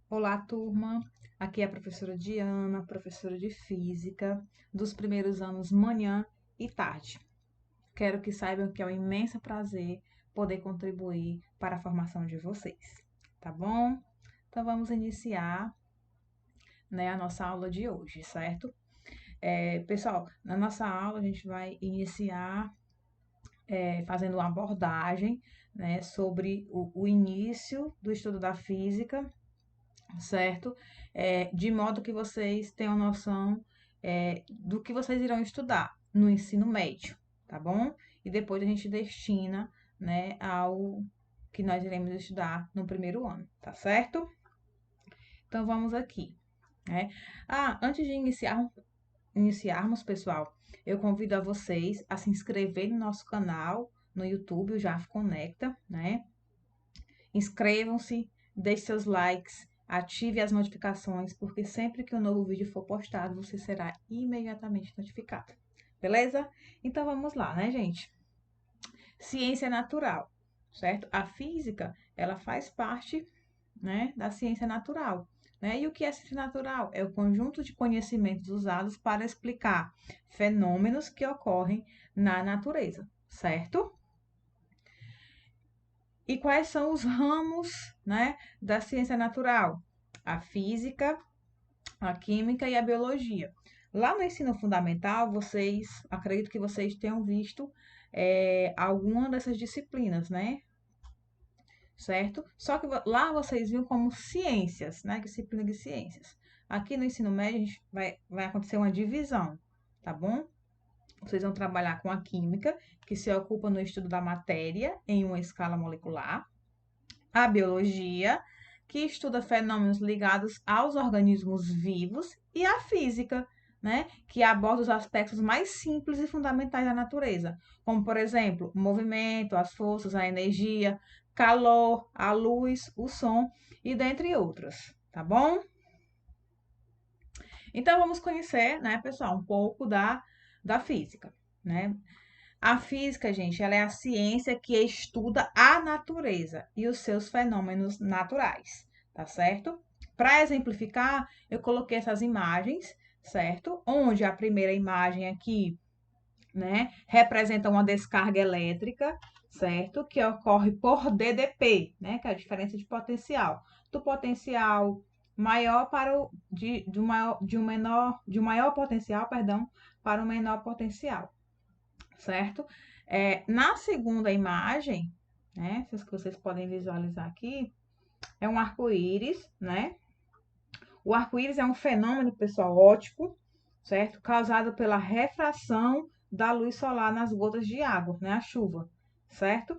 Olá, turma. Aqui é a professora Diana, professora de Física, dos primeiros anos manhã e tarde. Quero que saibam que é um imenso prazer poder contribuir para a formação de vocês, tá bom? Então vamos iniciar, né, a nossa aula de hoje, certo? Pessoal, na nossa aula a gente vai iniciar fazendo uma abordagem, né, sobre o início do estudo da física, certo? De modo que vocês tenham noção do que vocês irão estudar no ensino médio, tá bom? E depois a gente destina, né, ao que nós iremos estudar no primeiro ano, tá certo? Então vamos aqui, né? Antes de iniciarmos, pessoal, eu convido a vocês a se inscreverem no nosso canal no YouTube, o JAF Conecta, né? Inscrevam-se, deixe seus likes, ative as notificações, porque sempre que um novo vídeo for postado, você será imediatamente notificado. Beleza? Então vamos lá, né, gente? Ciência natural, certo? A física, ela faz parte, né, da ciência natural. Né? E o que é ciência natural? É o conjunto de conhecimentos usados para explicar fenômenos que ocorrem na natureza, certo? E quais são os ramos, né, da ciência natural? A física, a química e a biologia. Lá no ensino fundamental, acredito que vocês tenham visto alguma dessas disciplinas, né? Certo? Só que lá vocês viram como ciências, né? Disciplina de ciências. Aqui no ensino médio, a gente vai acontecer uma divisão, tá bom? Vocês vão trabalhar com a química, que se ocupa no estudo da matéria em uma escala molecular, a biologia, que estuda fenômenos ligados aos organismos vivos, e a física, né, que aborda os aspectos mais simples e fundamentais da natureza, como, por exemplo, o movimento, as forças, a energia, calor, a luz, o som e dentre outros, tá bom? Então vamos conhecer, né, pessoal, um pouco da física, né? A física, gente, ela é a ciência que estuda a natureza e os seus fenômenos naturais, tá certo? Para exemplificar, eu coloquei essas imagens, certo? Onde a primeira imagem aqui, né, representa uma descarga elétrica, certo? Que ocorre por DDP, né, que é a diferença de potencial. Do potencial maior para o de um maior potencial, perdão, para um menor potencial, certo? Na segunda imagem, né, essas que vocês podem visualizar aqui, é um arco-íris, né? O arco-íris é um fenômeno, pessoal, óptico, certo? Causado pela refração da luz solar nas gotas de água, né? A chuva, certo?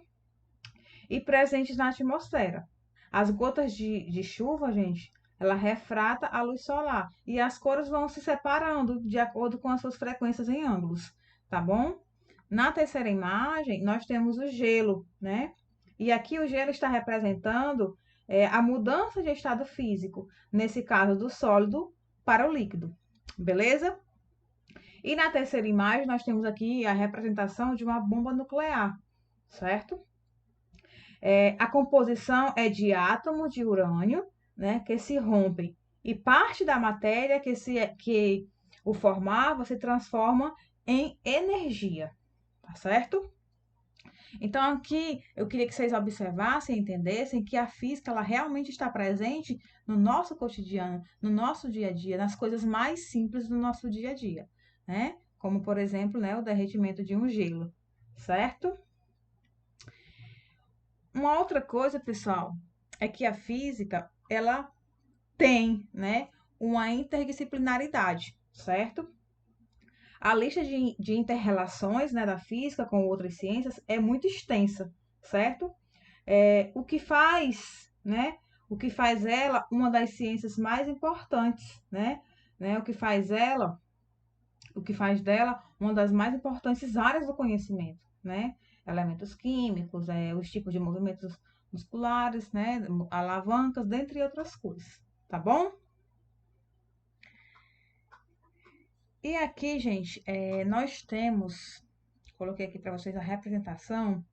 E presentes na atmosfera. As gotas de chuva, gente, ela refrata a luz solar e as cores vão se separando de acordo com as suas frequências em ângulos, tá bom? Na terceira imagem, nós temos o gelo, né? E aqui o gelo está representando a mudança de estado físico, nesse caso do sólido para o líquido, beleza? E na terceira imagem, nós temos aqui a representação de uma bomba nuclear, certo? A composição é de átomos de urânio, né, que se rompem, e parte da matéria que o formava se transforma em energia, tá certo? Então, aqui eu queria que vocês observassem e entendessem que a física ela realmente está presente no nosso cotidiano, no nosso dia a dia, nas coisas mais simples do nosso dia a dia, né? Como, por exemplo, né, o derretimento de um gelo, certo? Uma outra coisa, pessoal, é que a física, ela tem, né, uma interdisciplinaridade, certo? A lista de interrelações, né, da física com outras ciências é muito extensa, certo? O que faz, né, o que faz ela uma das ciências mais importantes, né? O que faz dela uma das mais importantes áreas do conhecimento, né? Elementos químicos, os tipos de movimentos musculares, né? Alavancas, dentre outras coisas, tá bom? E aqui, gente, nós temos, coloquei aqui para vocês a representação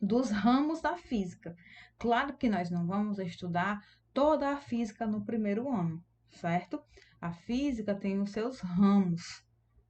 dos ramos da física. Claro que nós não vamos estudar toda a física no primeiro ano, certo? A física tem os seus ramos,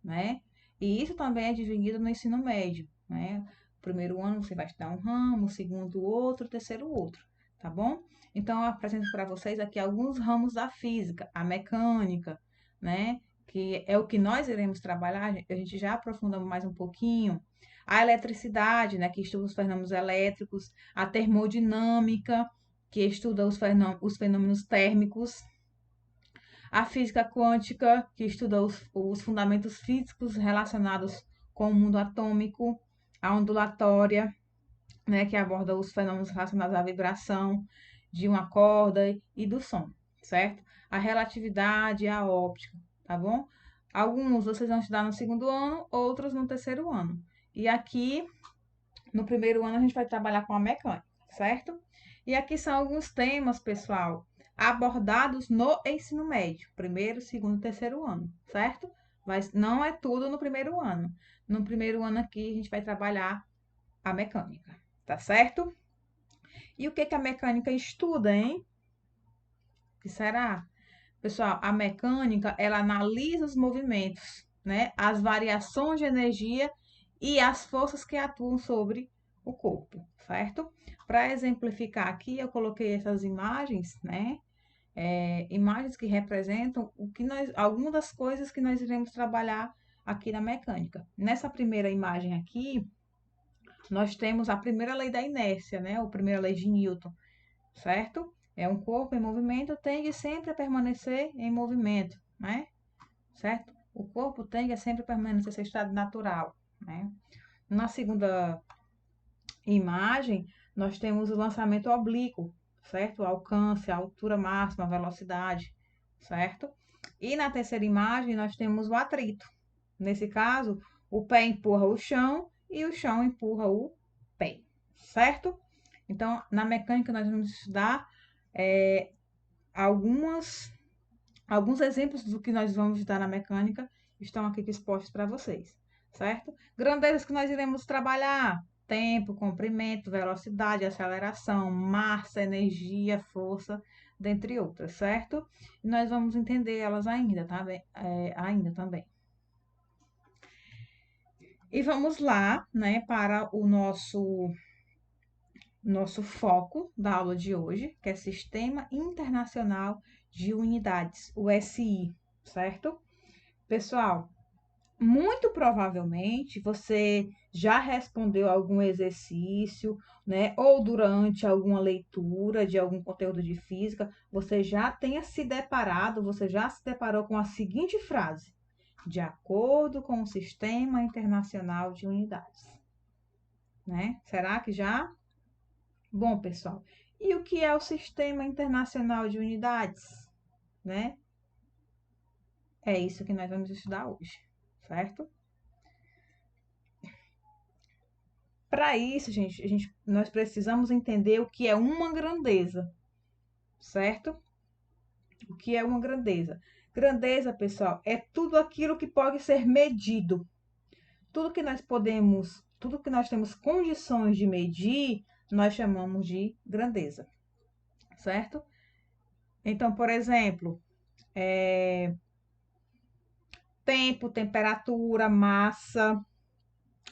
né? E isso também é dividido no ensino médio, né? Primeiro ano você vai estudar um ramo, segundo outro, terceiro outro, tá bom? Então, eu apresento para vocês aqui alguns ramos da física, a mecânica, né? Que é o que nós iremos trabalhar, a gente já aprofunda mais um pouquinho. A eletricidade, né? Que estuda os fenômenos elétricos, a termodinâmica, que estuda os fenômenos térmicos, a física quântica, que estuda os fundamentos físicos relacionados com o mundo atômico, a ondulatória, né, que aborda os fenômenos relacionados à vibração de uma corda e do som, certo? A relatividade e a óptica, tá bom? Alguns vocês vão estudar no segundo ano, outros no terceiro ano. E aqui, no primeiro ano, a gente vai trabalhar com a mecânica, certo? E aqui são alguns temas, pessoal, abordados no ensino médio, primeiro, segundo e terceiro ano, certo? Mas não é tudo no primeiro ano. No primeiro ano aqui, a gente vai trabalhar a mecânica, tá certo? E o que que a mecânica estuda, hein? O que será? Pessoal, a mecânica, ela analisa os movimentos, né? As variações de energia e as forças que atuam sobre o corpo, certo? Para exemplificar aqui, eu coloquei essas imagens, né? Imagens que representam algumas das coisas que nós iremos trabalhar aqui na mecânica. Nessa primeira imagem aqui, nós temos a primeira lei da inércia, né? Ou primeira lei de Newton, certo? É um corpo em movimento, tende sempre a permanecer em movimento, né? Certo? O corpo tende a sempre permanecer em seu estado natural, né? Na segunda imagem, nós temos o lançamento oblíquo, certo? O alcance, a altura máxima, a velocidade, certo? E na terceira imagem, nós temos o atrito. Nesse caso, o pé empurra o chão e o chão empurra o pé, certo? Então, na mecânica, nós vamos estudar alguns exemplos do que nós vamos estudar na mecânica, estão aqui expostos para vocês, certo? Grandezas que nós iremos trabalhar: tempo, comprimento, velocidade, aceleração, massa, energia, força, dentre outras, certo? E nós vamos entender elas ainda, tá? Ainda também. E vamos lá, né, para o nosso foco da aula de hoje, que é Sistema Internacional de Unidades, o SI, certo? Pessoal, muito provavelmente você já respondeu algum exercício, né? Ou durante alguma leitura de algum conteúdo de física, você já se deparou com a seguinte frase: de acordo com o Sistema Internacional de Unidades, né? Será que já? Bom, pessoal, e o que é o Sistema Internacional de Unidades, né? É isso que nós vamos estudar hoje, certo? Para isso, gente, nós precisamos entender o que é uma grandeza, certo? O que é uma grandeza? Grandeza, pessoal, é tudo aquilo que pode ser medido. Tudo que nós temos condições de medir, nós chamamos de grandeza, certo? Então, por exemplo, tempo, temperatura, massa,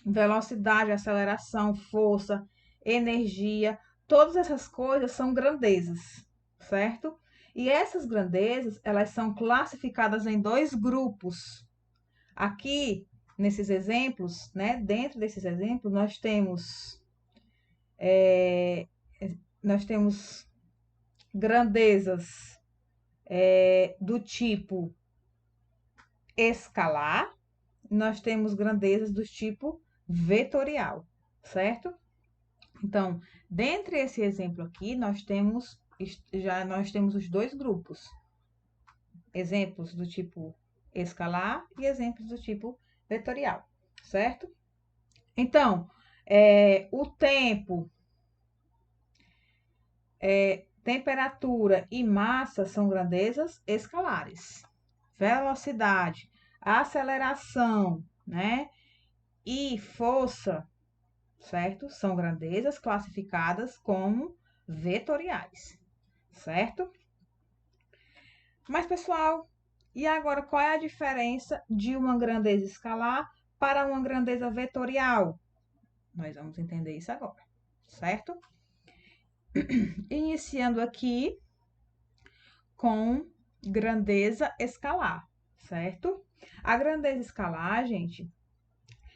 velocidade, aceleração, força, energia, todas essas coisas são grandezas, certo? E essas grandezas, elas são classificadas em dois grupos. Aqui, nesses exemplos, né, dentro desses exemplos, nós temos grandezas do tipo escalar, nós temos grandezas do tipo vetorial, certo? Então, dentre esse exemplo aqui, nós temos os dois grupos. Exemplos do tipo escalar e exemplos do tipo vetorial, certo? Então, o tempo, temperatura e massa são grandezas escalares. Velocidade, aceleração, né? E força, certo? São grandezas classificadas como vetoriais, certo? Mas, pessoal, e agora qual é a diferença de uma grandeza escalar para uma grandeza vetorial? Nós vamos entender isso agora, certo? Iniciando aqui com grandeza escalar, certo? A grandeza escalar, gente,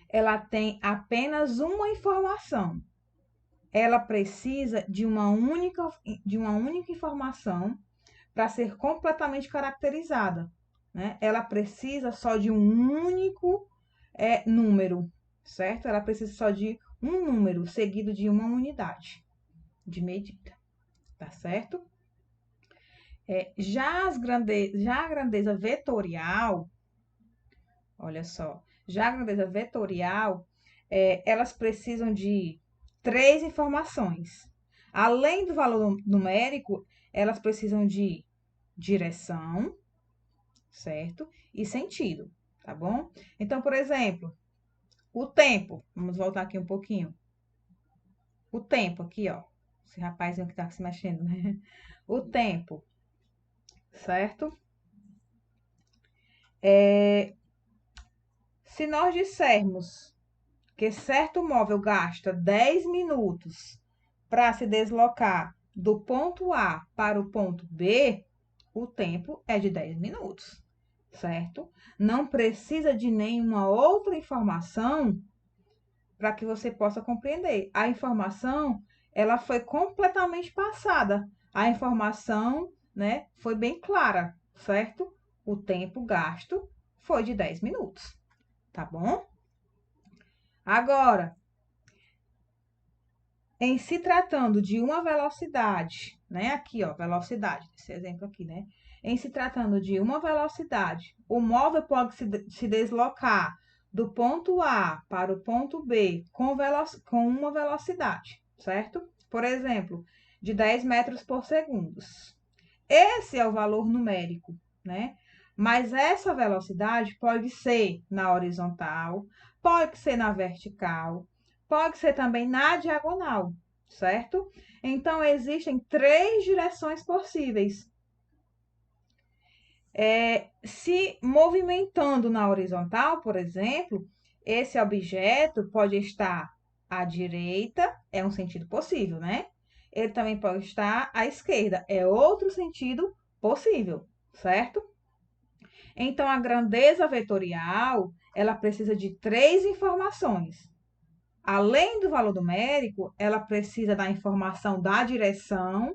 ela tem apenas uma informação. Ela precisa de uma única informação para ser completamente caracterizada, né? Ela precisa só de um único número, certo? Ela precisa só de um número seguido de uma unidade de medida, tá certo? Já a grandeza vetorial, olha só, já a grandeza vetorial, elas precisam de 3 informações. Além do valor numérico, elas precisam de direção, certo? E sentido, tá bom? Então, por exemplo, o tempo, vamos voltar aqui um pouquinho. O tempo aqui, ó, esse rapazinho que tá se mexendo, né? O tempo, certo? Se nós dissermos que certo móvel gasta 10 minutos para se deslocar do ponto A para o ponto B, o tempo é de 10 minutos, certo? Não precisa de nenhuma outra informação para que você possa compreender. A informação, ela foi completamente passada. A informação, né, foi bem clara, certo? O tempo gasto foi de 10 minutos, tá bom? Agora, em se tratando de uma velocidade, né? Aqui, ó, velocidade, esse exemplo aqui, né? Em se tratando de uma velocidade, o móvel pode se deslocar do ponto A para o ponto B com uma velocidade, certo? Por exemplo, de 10 metros por segundo. Esse é o valor numérico, né? Mas essa velocidade pode ser na horizontal, pode ser na vertical, pode ser também na diagonal, certo? Então, existem 3 direções possíveis. Se movimentando na horizontal, por exemplo, esse objeto pode estar à direita, é um sentido possível, né? Ele também pode estar à esquerda, é outro sentido possível, certo? Então, a grandeza vetorial, ela precisa de 3 informações. Além do valor numérico, ela precisa da informação da direção,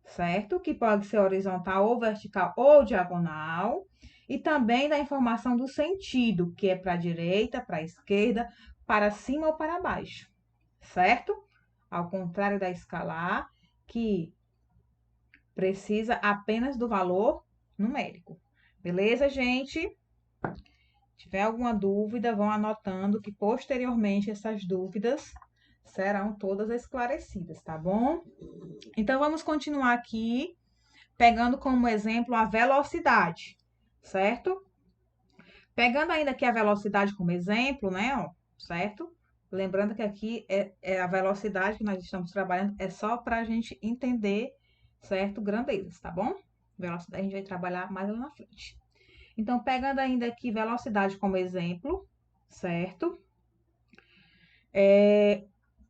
certo? Que pode ser horizontal ou vertical ou diagonal. E também da informação do sentido, que é para a direita, para a esquerda, para cima ou para baixo, certo? Ao contrário da escalar, que precisa apenas do valor numérico. Beleza, gente? Se tiver alguma dúvida, vão anotando que posteriormente essas dúvidas serão todas esclarecidas, tá bom? Então, vamos continuar aqui, pegando como exemplo a velocidade, certo? Pegando ainda aqui a velocidade como exemplo, né, ó, certo? Lembrando que aqui é a velocidade que nós estamos trabalhando, é só para a gente entender, certo? Grandezas, tá bom? Velocidade a gente vai trabalhar mais lá na frente. Então, pegando ainda aqui velocidade como exemplo, certo?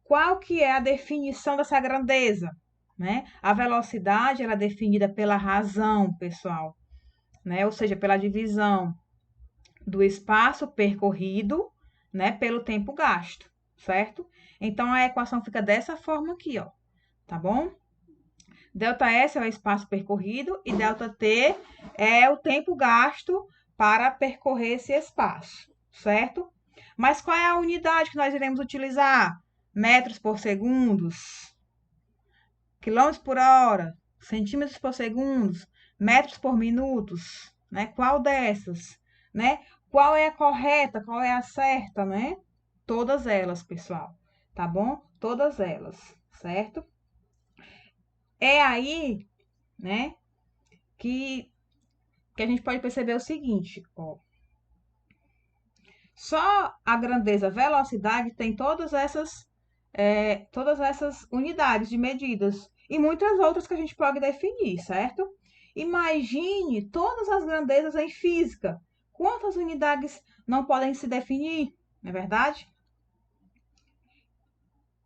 Qual que é a definição dessa grandeza? Né? A velocidade ela é definida pela razão, pessoal, né? Ou seja, pela divisão do espaço percorrido, né, pelo tempo gasto, certo? Então, a equação fica dessa forma aqui, ó, tá bom? ΔS é o espaço percorrido e ΔT é o tempo gasto para percorrer esse espaço, certo? Mas qual é a unidade que nós iremos utilizar? Metros por segundos, quilômetros por hora, centímetros por segundo, metros por minutos, né? Qual dessas, né? Qual é a correta, qual é a certa, né? Todas elas, pessoal, tá bom? Todas elas, certo? É aí, né, que a gente pode perceber o seguinte, ó. Só a grandeza velocidade tem todas essas unidades de medidas e muitas outras que a gente pode definir, certo? Imagine todas as grandezas em física. Quantas unidades não podem se definir, não é verdade?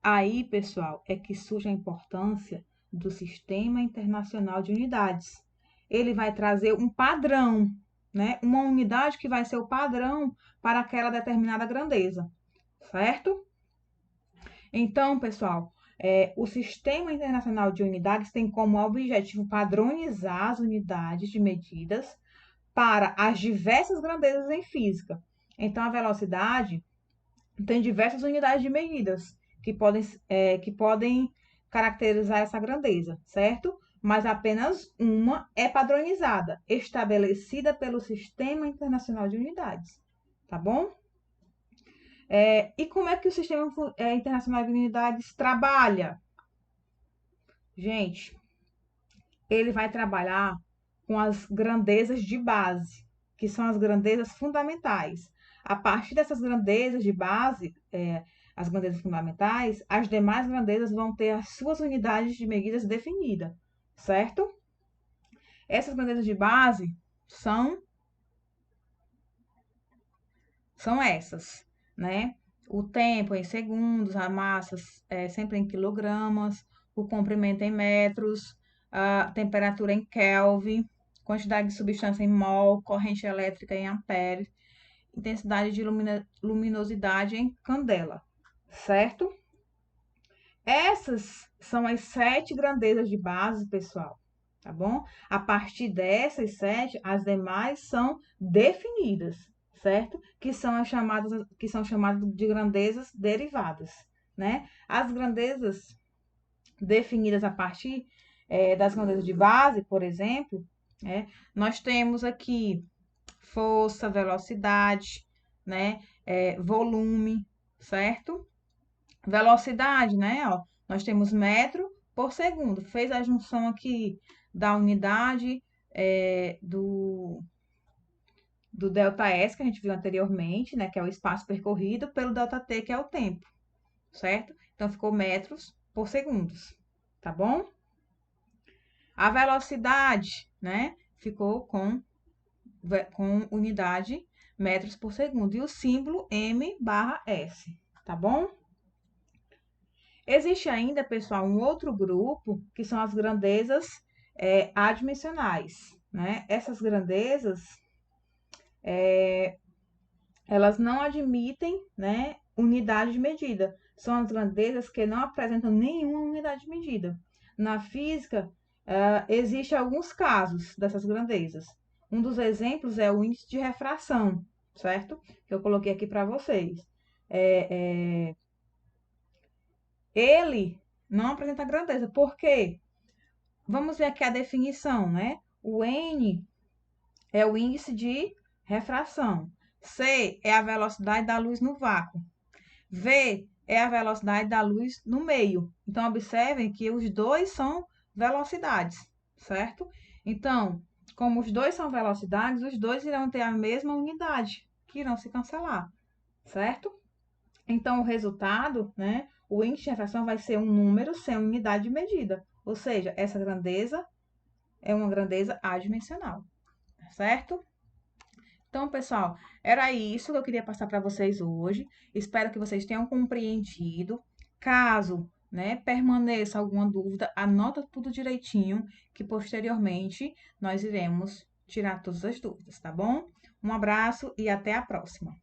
Aí, pessoal, é que surge a importância do Sistema Internacional de Unidades. Ele vai trazer um padrão, né? Uma unidade que vai ser o padrão para aquela determinada grandeza, certo? Então, pessoal, o Sistema Internacional de Unidades tem como objetivo padronizar as unidades de medidas para as diversas grandezas em física. Então, a velocidade tem diversas unidades de medidas que podem caracterizar essa grandeza, certo? Mas apenas uma é padronizada, estabelecida pelo Sistema Internacional de Unidades, tá bom? E como é que o Sistema Internacional de Unidades trabalha? Gente, ele vai trabalhar com as grandezas de base, que são as grandezas fundamentais. A partir dessas grandezas de base, as grandezas fundamentais, as demais grandezas vão ter as suas unidades de medidas definidas, certo? Essas grandezas de base são essas, né? O tempo em segundos, a massa sempre em quilogramas, o comprimento em metros, a temperatura em Kelvin, quantidade de substância em mol, corrente elétrica em ampere, intensidade de luminosidade em candela, certo? Essas são as 7 grandezas de base, pessoal, tá bom? A partir dessas 7, as demais são definidas, certo? Que são chamadas de grandezas derivadas, né? As grandezas definidas a partir das grandezas de base, por exemplo, nós temos aqui força, velocidade, né? Volume, certo? Velocidade, né? Ó, nós temos metro por segundo. Fez a junção aqui da unidade do ΔS, que a gente viu anteriormente, né? Que é o espaço percorrido, pelo ΔT, que é o tempo, certo? Então, ficou metros por segundos, tá bom? A velocidade, né? Ficou com unidade metros por segundo. E o símbolo M/S, tá bom? Existe ainda, pessoal, um outro grupo, que são as grandezas adimensionais, né? Essas grandezas, elas não admitem, né, unidade de medida. São as grandezas que não apresentam nenhuma unidade de medida. Na física, existem alguns casos dessas grandezas. Um dos exemplos é o índice de refração, certo? Que eu coloquei aqui para vocês. Ele não apresenta grandeza. Por quê? Vamos ver aqui a definição, né? O N é o índice de refração. C é a velocidade da luz no vácuo. V é a velocidade da luz no meio. Então, observem que os dois são velocidades, certo? Então, como os dois são velocidades, os dois irão ter a mesma unidade, que irão se cancelar, certo? Então, o resultado, né? O índice de refração vai ser um número sem unidade de medida. Ou seja, essa grandeza é uma grandeza adimensional, certo? Então, pessoal, era isso que eu queria passar para vocês hoje. Espero que vocês tenham compreendido. Caso, né, permaneça alguma dúvida, anota tudo direitinho, que posteriormente nós iremos tirar todas as dúvidas, tá bom? Um abraço e até a próxima.